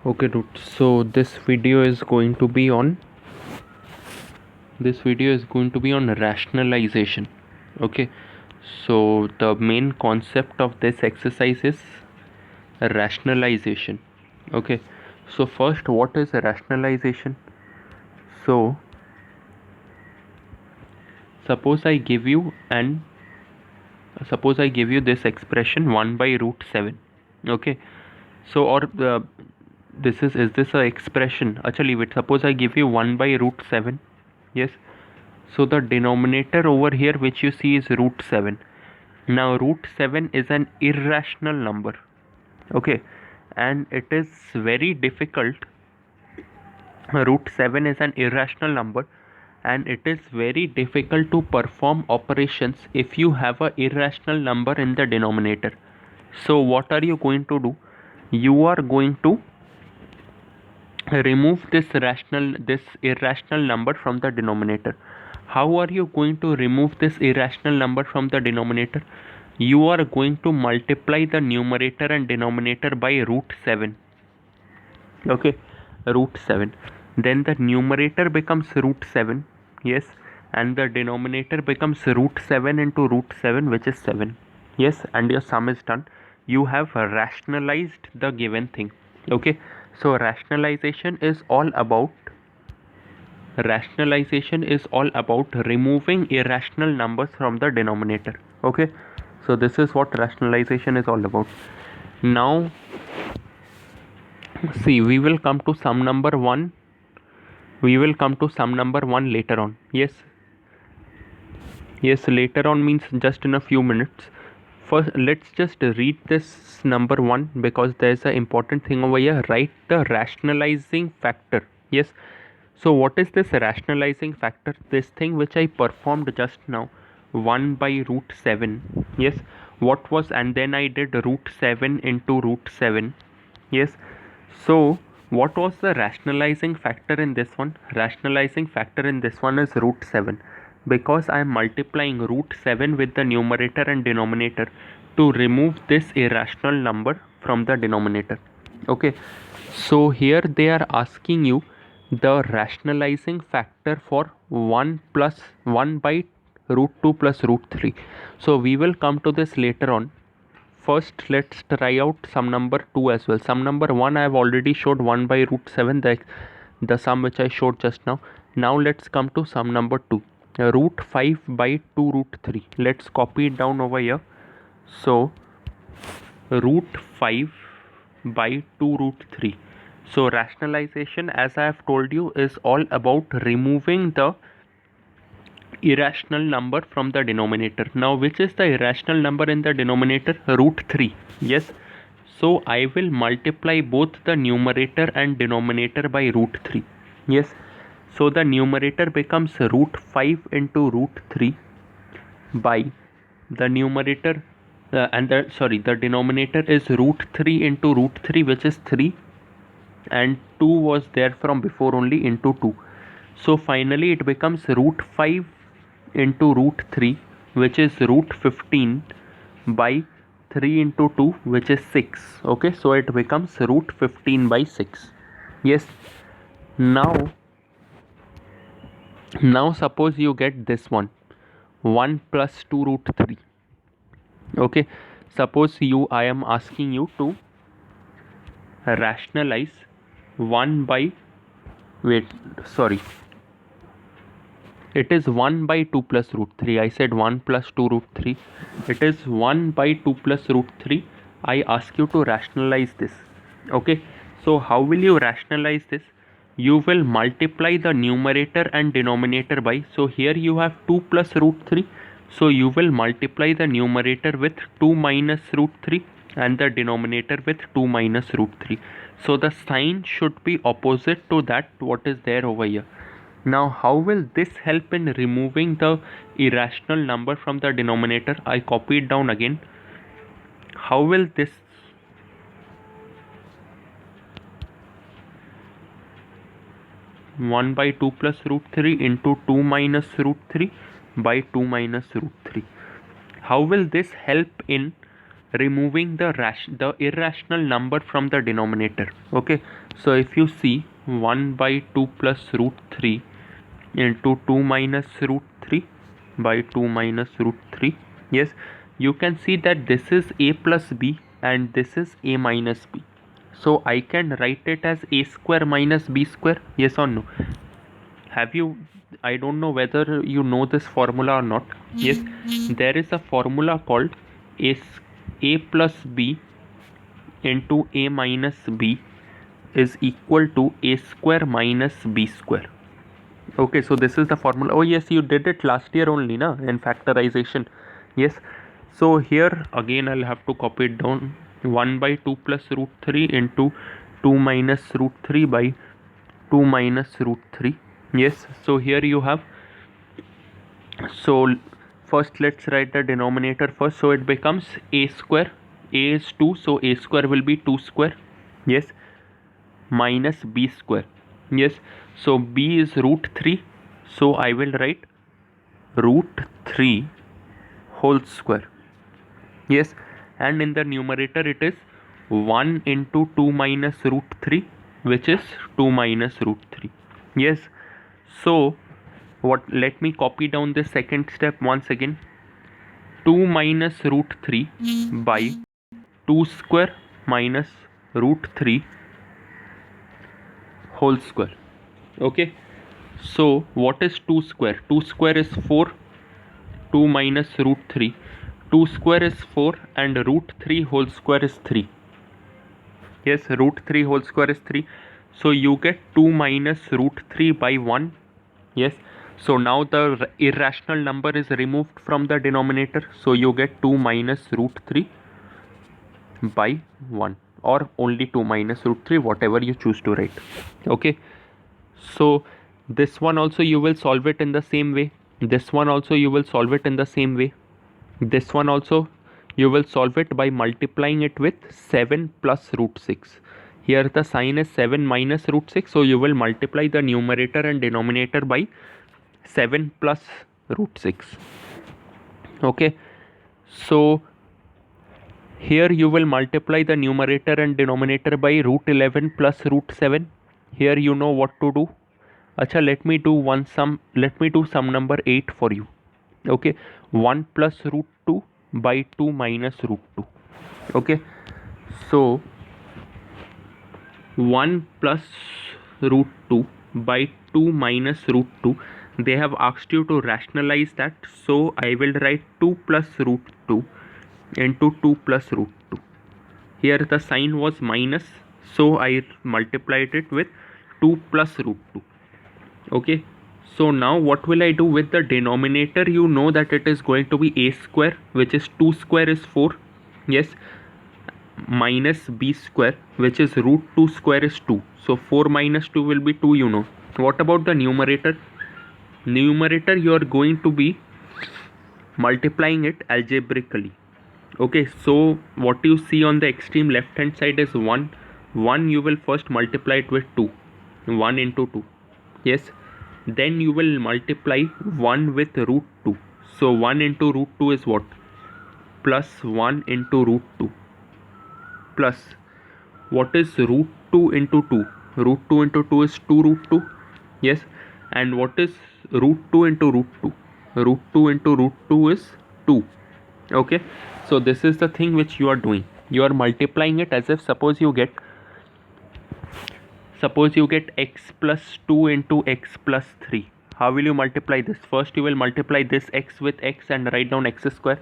Okay, dude. So this video is going to be on rationalization. Okay. So the main concept of this exercise is rationalization. Okay. So first, what is rationalization? So suppose I give you this expression 1 by root 7. Okay. So or is this a expression? Actually, leave it. Suppose I give you 1 by root 7. Yes. So the denominator over here which you see is root 7. Now root 7 is an irrational number. Okay. And it is very difficult. Root 7 is an irrational number, and it is very difficult to perform operations if you have a irrational number in the denominator. So what are you going to do? You are going to remove this irrational number from the denominator. How are you going to remove this irrational number from the denominator? You are going to multiply the numerator and denominator by root 7. Okay, root 7. Then the numerator becomes root 7. Yes, and the denominator becomes root 7 into root 7, which is 7. Yes, and your sum is done. You have rationalized the given thing. Okay, so rationalization is all about removing irrational numbers from the denominator. Okay, so this is what rationalization is all about. Now see, we will come to sum number 1 later on. Yes, later on means just in a few minutes. First, let's just read this number 1, because there's an important thing over here. Write the rationalizing factor. Yes, so what is this rationalizing factor? This thing which I performed just now, 1 by root 7. Yes, what was, and then I did root 7 into root 7. Yes, so what was the rationalizing factor in this one? Rationalizing factor in this one is root 7, because I am multiplying root 7 with the numerator and denominator to remove this irrational number from the denominator. Okay, so here they are asking you the rationalizing factor for 1 plus 1 by root 2 plus root 3. So we will come to this later on. First, let's try out sum number 2 as well. Sum number 1 I have already showed 1 by root 7, the sum which I showed just now. Now let's come to sum number 2. Root 5 by 2 root 3. Let's copy it down over here. So root 5 by 2 root 3. So rationalization, as I have told you, is all about removing the irrational number from the denominator. Now which is the irrational number in the denominator? Root 3. Yes, so I will multiply both the numerator and denominator by root 3. Yes, so the numerator becomes root 5 into root 3 by the numerator the denominator is root 3 into root 3, which is 3, and 2 was there from before only, into 2. So finally it becomes root 5 into root 3, which is root 15, by 3 into 2, which is 6. Okay, so it becomes root 15 by 6. Yes, now suppose you get this one, 1 plus 2 root 3. Okay, suppose I am asking you to rationalize 1 by, it is 1 by 2 plus root 3. I said 1 plus 2 root 3. It is 1 by 2 plus root 3. I ask you to rationalize this. Okay, so how will you rationalize this? You will multiply the numerator and denominator by, so here you have 2 plus root 3. So you will multiply the numerator with 2 minus root 3 and the denominator with 2 minus root 3. So the sign should be opposite to that what is there over here. Now how will this help in removing the irrational number from the denominator? I copy it down again. How will this 1 by 2 plus root 3 into 2 minus root 3 by 2 minus root 3. How will this help in removing the irrational number from the denominator. Okay, so if you see 1 by 2 plus root 3 into 2 minus root 3 by 2 minus root 3, yes, you can see that this is a plus b and this is a minus b. So I can write it as a square minus b square, yes or no? Have you, I don't know whether you know this formula or not. Yes, there is a formula called a plus b into a minus b is equal to a square minus b square. Okay, so this is the formula. Oh yes, you did it last year only, na, in factorization. Yes, so here again I'll have to copy it down. 1 by 2 plus root 3 into 2 minus root 3 by 2 minus root 3. Yes, so here you have, so first let's write the denominator first. So it becomes a square, a is 2, so a square will be 2 square, yes, minus b square. Yes, so b is root 3, so I will write root 3 whole square. Yes, and in the numerator it is 1 into 2 minus root 3, which is 2 minus root 3. Yes, so what, let me copy down the second step once again. 2 minus root 3 by 2 square minus root 3 whole square. Okay, so what is 2 square? 2 square is 4, 2 minus root 3, 2 square is 4 and root 3 whole square is 3. Yes, root 3 whole square is 3. So you get 2 minus root 3 by 1. Yes, so now the irrational number is removed from the denominator. So you get 2 minus root 3 by 1, or only 2 minus root 3, whatever you choose to write. Okay, so this one also you will solve it in the same way. This one also you will solve it in the same way. This one also you will solve it by multiplying it with 7 plus root 6. Here the sign is 7 minus root 6, so you will multiply the numerator and denominator by 7 plus root 6. Okay, so here you will multiply the numerator and denominator by root 11 plus root 7. Here you know what to do. Acha, let me do sum number 8 for you. Okay, 1 plus root 2 by 2 minus root 2. Okay, so 1 plus root 2 by 2 minus root 2, they have asked you to rationalize that, so I will write 2 plus root 2 into 2 plus root 2. Here the sign was minus, so I multiplied it with 2 plus root 2. Okay, so now what will I do with the denominator? You know that it is going to be a square, which is 2 square is 4. Yes, minus b square, which is root 2 square is 2. So 4 minus 2 will be 2, you know. What about the numerator? Numerator you are going to be multiplying it algebraically. Okay, so what you see on the extreme left hand side is 1. 1 you will first multiply it with 2. 1 into 2. Yes, then you will multiply 1 with root 2. So 1 into root 2 is what? Plus 1 into root 2. Plus, what is root 2 into 2? Root 2 into 2 is 2 root 2. Yes, and what is root 2 into root 2? Root 2 into root 2 is 2. Okay, so this is the thing which you are doing. You are multiplying it as if suppose you get x plus 2 into x plus 3. How will you multiply this? First you will multiply this x with x and write down x square.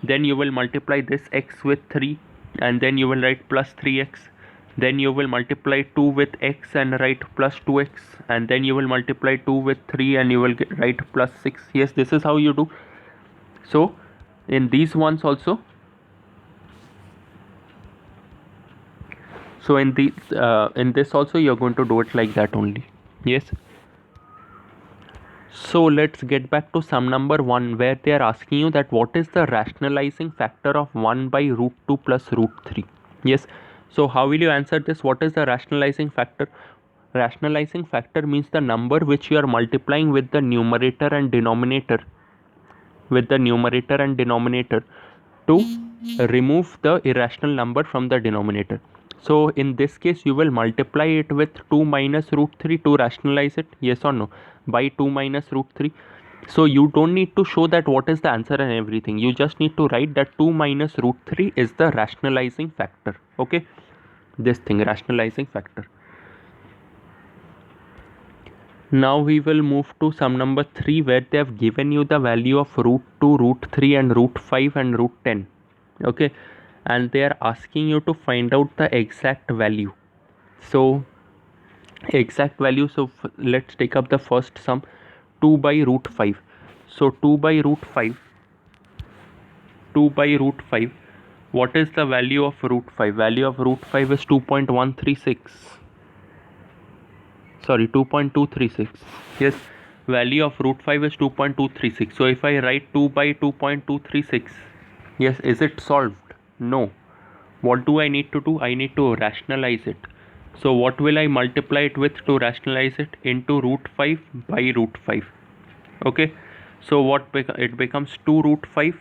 Then you will multiply this x with 3 and then you will write plus 3x. Then you will multiply 2 with x and write plus 2x, and then you will multiply 2 with 3 and you will write plus 6. Yes, this is how you do. So in these ones also, so in this also you're going to do it like that only. Yes, so let's get back to sum number 1, where they are asking you that what is the rationalizing factor of 1 by root 2 plus root 3. Yes, so how will you answer this? What is the rationalizing factor? Rationalizing factor means the number which you are multiplying with the numerator and denominator to remove the irrational number from the denominator. So in this case you will multiply it with 2 minus root 3 to rationalize it, yes or no, by 2 minus root 3. So you don't need to show that what is the answer and everything, you just need to write that 2 minus root 3 is the rationalizing factor. Okay, this thing, rationalizing factor. Now we will move to sum number 3, where they have given you the value of root 2, root 3 and root 5 and root 10. Okay, and they are asking you to find out the exact value. So exact value, so let's take up the first sum, 2 by root 5. So 2 by root 5, what is the value of root 5? Value of root 5 is 2.136. Sorry, 2.236. Yes, value of root 5 is 2.236. So if I write 2 by 2.236, yes, is it solved? No. What do I need to do? I need to rationalize it. So what will I multiply it with to rationalize it? Into root 5 by root 5. Okay, so what it becomes 2 root 5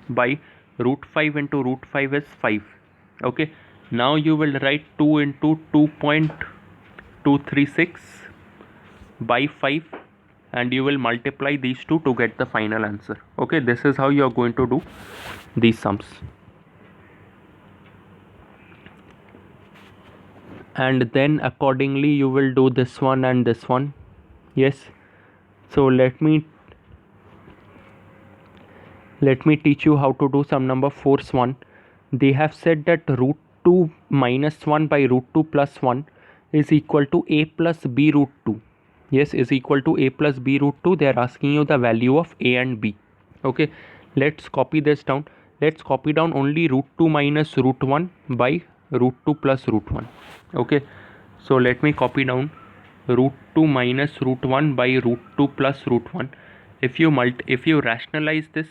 by root 5 into root 5 is 5. Okay, now you will write 2 into 2.236 by 5 and you will multiply these two to get the final answer. Okay, this is how you are going to do these sums. And then accordingly you will do this one and this one. Yes, so let me teach you how to do sum number 4's one. They have said that root 2 minus 1 by root 2 plus 1 is equal to a plus b root 2. Yes, is equal to a plus b root 2. They are asking you the value of a and b. Okay, let's copy this down. Let's copy down only root 2 minus root 1 by root 2 plus root 1. Okay, so let me copy down root 2 minus root 1 by root 2 plus root 1. If you rationalize this,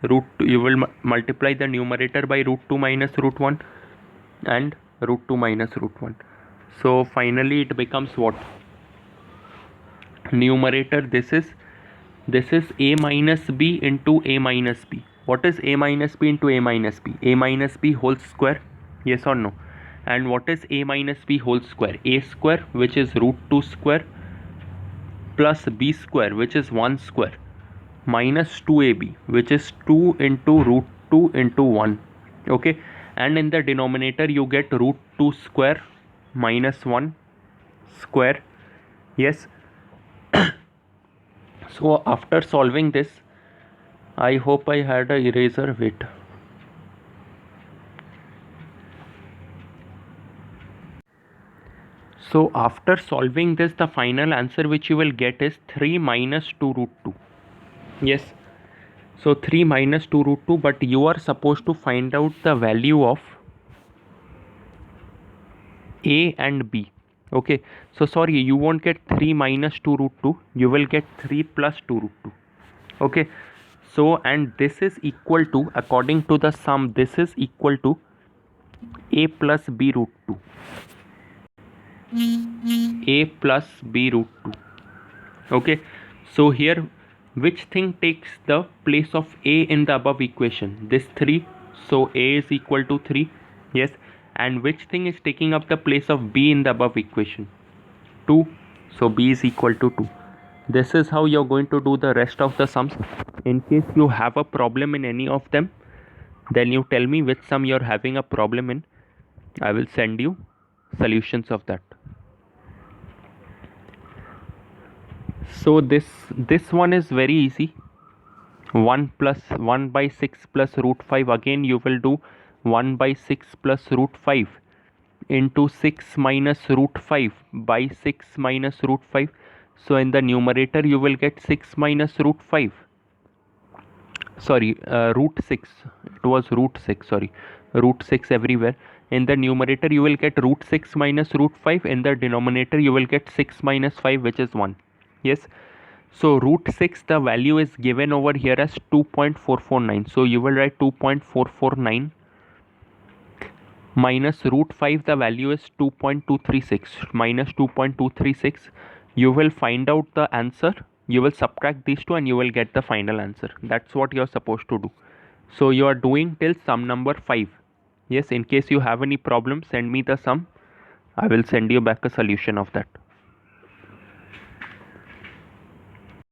root 2, you will multiply the numerator by root 2 minus root 1 and root 2 minus root 1. So finally it becomes what? Numerator, this is a minus b into a minus b. What is a minus b into a minus b? A minus b whole square, yes or no? And what is a minus b whole square? A square, which is root 2 square, plus b square, which is 1 square, minus 2ab, which is 2 into root 2 into 1. Okay, and in the denominator you get root 2 square minus 1 square. Yes. So after solving this, I hope I had a eraser. Wait. So after solving this, the final answer which you will get is 3 minus 2 root 2. Yes, so 3 minus 2 root 2, but you are supposed to find out the value of a and b. Okay, so sorry, you won't get 3 minus 2 root 2, you will get 3 plus 2 root 2. Okay, so and this is equal to, according to the sum, this is equal to a plus b root 2. A plus b root 2. Okay, so here which thing takes the place of a in the above equation? This 3, so a is equal to 3. Yes, and which thing is taking up the place of b in the above equation? 2, so b is equal to 2. This is how you're going to do the rest of the sums. In case you have a problem in any of them, then you tell me which sum you're having a problem in. I will send you solutions of that. So this one is very easy. 1 plus 1 by 6 plus root 5. Again you will do 1 by 6 plus root 5 into 6 minus root 5 by 6 minus root 5. So in the numerator you will get 6 minus root 5. Sorry, root 6. It was root 6. Sorry, root 6 everywhere. In the numerator you will get root 6 minus root 5. In the denominator you will get 6 minus 5, which is 1. Yes, so root 6, the value is given over here as 2.449. So you will write 2.449 minus root 5, the value is 2.236, minus 2.236. You will find out the answer. You will subtract these two and you will get the final answer. That's what you're supposed to do. So you are doing till sum number 5. Yes, in case you have any problem, send me the sum. I will send you back a solution of that.